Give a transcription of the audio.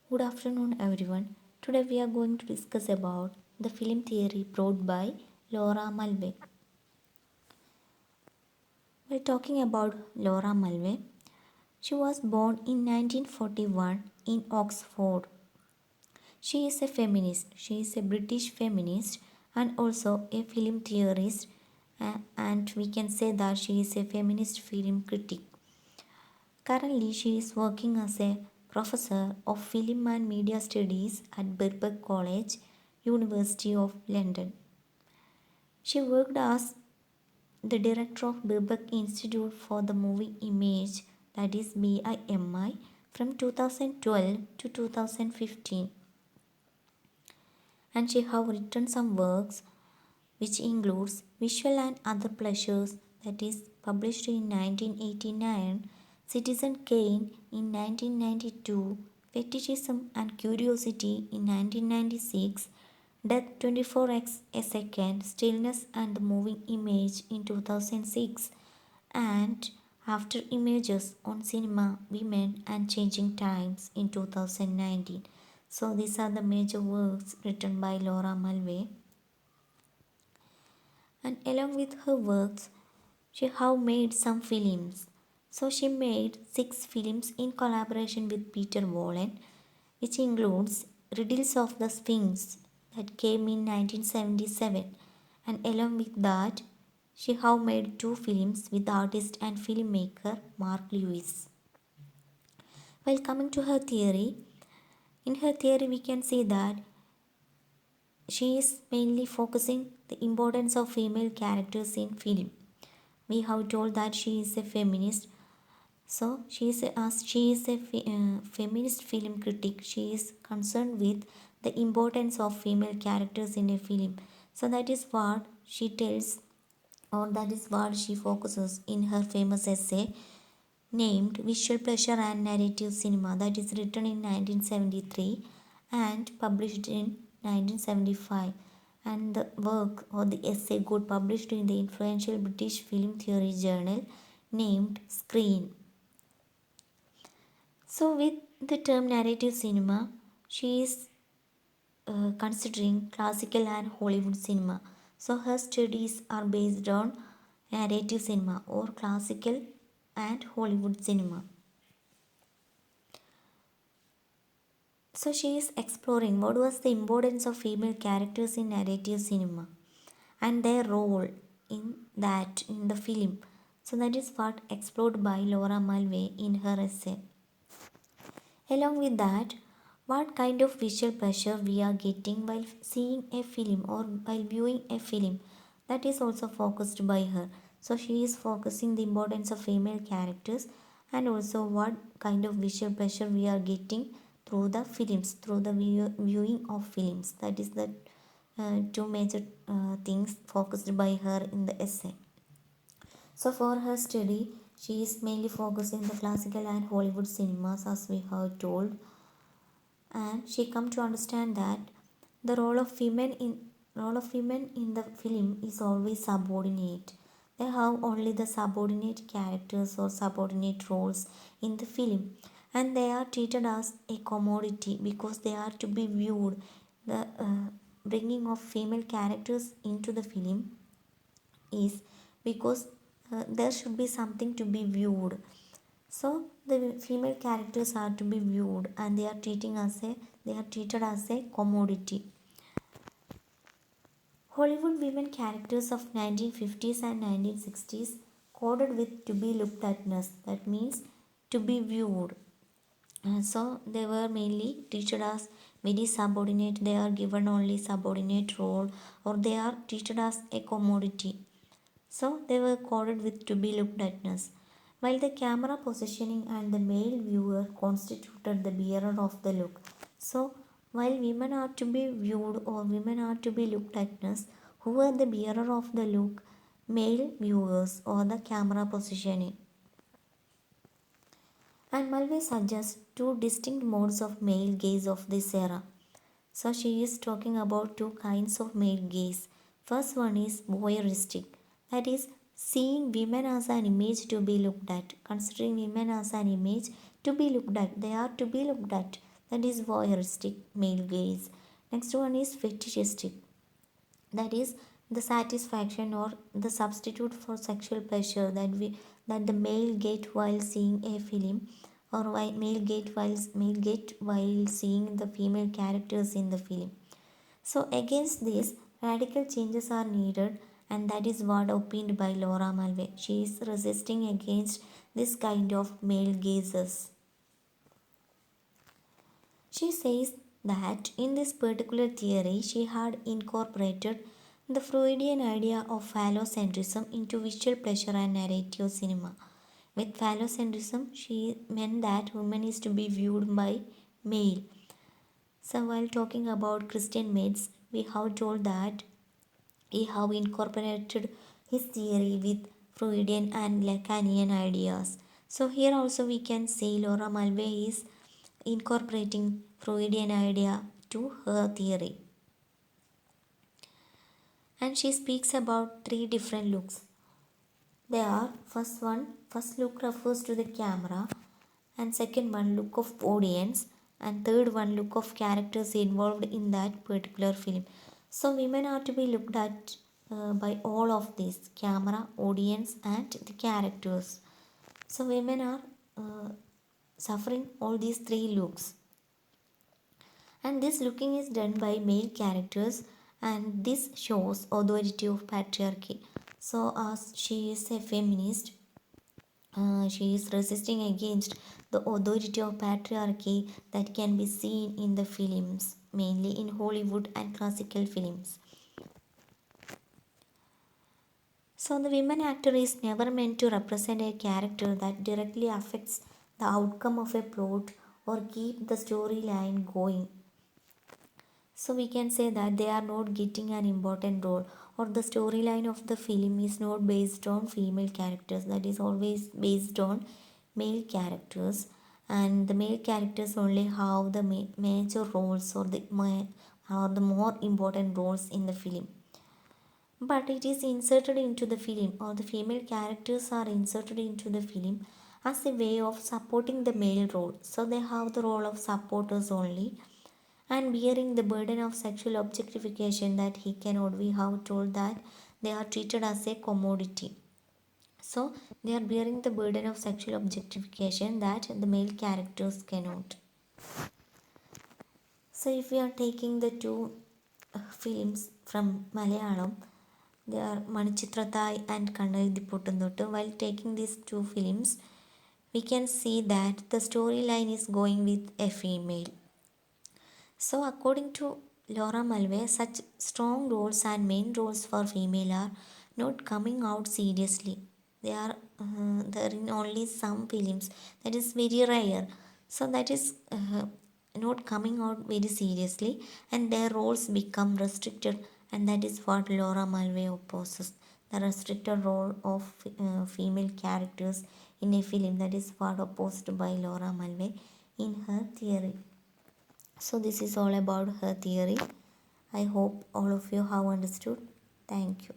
Good afternoon, everyone. Today we are going to discuss about the film theory brought by Laura Mulvey. While talking about Laura Mulvey, she was born in 1941 in Oxford. She is a feminist. She is a British feminist and also a film theorist, and we can say that she is a feminist film critic. Currently, she is working as a professor of film and media studies at Birkbeck College, University of London. She worked as the director of Birkbeck Institute for the Moving Image, that is BIMI, from 2012 to 2015, and she have written some works which includes Visual and Other Pleasures, that is published in 1989, Citizen Kane in 1992, Fetishism and Curiosity in 1996, Death 24x a Second, Stillness and the Moving Image in 2006, and After Images on Cinema, Women and Changing Times in 2019. So these are the major works written by Laura Mulvey. And along with her works, she have made some films. So she made 6 films in collaboration with Peter Wallen, which includes Riddles of the Sphinx that came in 1977, and along with that, she have made 2 films with artist and filmmaker Mark Lewis. While coming to her theory, in her theory we can see that she is mainly focusing the importance of female characters in film. We have told that she is a feminist. So she is a feminist film critic. She is concerned with the importance of female characters in a film. So that is what she tells, or that is what she focuses in her famous essay named Visual Pleasure and Narrative Cinema, that is written in 1973 and published in 1975. And the work or the essay got published in the influential British film theory journal named Screen. So, with the term narrative cinema, she is considering classical and Hollywood cinema. So, her studies are based on narrative cinema or classical and Hollywood cinema. So, she is exploring what was the importance of female characters in narrative cinema and their role in the film. So, that is what explored by Laura Mulvey in her essay. Along with that, what kind of visual pleasure we are getting while seeing a film or while viewing a film, that is also focused by her. So she is focusing the importance of female characters and also what kind of visual pleasure we are getting through the films, through the viewing of films. That is the 2 major things focused by her in the essay. So for her study, she is mainly focusing the classical and Hollywood cinemas, as we have told, and she come to understand that the role of women in the film is always subordinate. They have only the subordinate characters or subordinate roles in the film, and they are treated as a commodity because they are to be viewed. The bringing of female characters into the film is because there should be something to be viewed. So the female characters are to be viewed and they are treated as a commodity. Hollywood women characters of 1950s and 1960s coded with to be looked atness, that means to be viewed. So they were mainly treated as very subordinate, they are given only subordinate role, or they are treated as a commodity. So they were coded with to be looked atness, while the camera positioning and the male viewer constituted the bearer of the look. So while women are to be viewed or women are to be looked atness, who were the bearer of the look? Male viewers or the camera positioning. And Mulvey suggests 2 distinct modes of male gaze of this era. So she is talking about 2 kinds of male gaze. First one is voyeuristic, that is seeing women as an image to be looked at, considering women as an image to be looked at. They are to be looked at. that is voyeuristic male gaze. Next one is fetishistic, that is the satisfaction or the substitute for sexual pleasure that the male get while seeing a film, or while male get while seeing the female characters in the film. So against this, radical changes are needed, and that is what opined by Laura Mulvey. She is resisting against this kind of male gazes. She says that in this particular theory, she had incorporated the Freudian idea of phallocentrism into visual pleasure and narrative cinema. With phallocentrism, she meant that woman is to be viewed by male. So, while talking about Christian mates, we have told that he have incorporated his theory with Freudian and Lacanian ideas. So here also we can see Laura Mulvey is incorporating Freudian idea to her theory. And she speaks about three different looks. They are first look refers to the camera, and second one look of audience, and third one look of characters involved in that particular film. So women are to be looked at by all of these: camera, audience, and the characters. So women are suffering all these three looks, and this looking is done by male characters, and this shows authority of patriarchy. So as she is a feminist, she is resisting against the authority of patriarchy that can be seen in the films, mainly in Hollywood and classical films. So the women actor is never meant to represent a character that directly affects the outcome of a plot or keep the storyline going. So we can say that they are not getting an important role, or the storyline of the film is not based on female characters, that is always based on male characters, and the male characters only have the major roles, or the more important roles in the film. But it is inserted into the film, or the female characters are inserted into the film as a way of supporting the male role. So they have the role of supporters only, and bearing the burden of sexual objectification that he cannot. We have told that they are treated as a commodity. So they are bearing the burden of sexual objectification that the male characters cannot. So if we are taking the two films from Malayalam, they are Manichitrathai and Kannalidi Pottanthottu. While taking these two films, we can see that the storyline is going with a female. So, according to Laura Mulvey, such strong roles and main roles for female are not coming out seriously. They are there in only some films. That is very rare. So that is not coming out very seriously, and their roles become restricted, and that is what Laura Mulvey opposes. The restricted role of female characters in a film, that is what opposed by Laura Mulvey in her theory. So this is all about her theory. I hope all of you have understood. Thank you.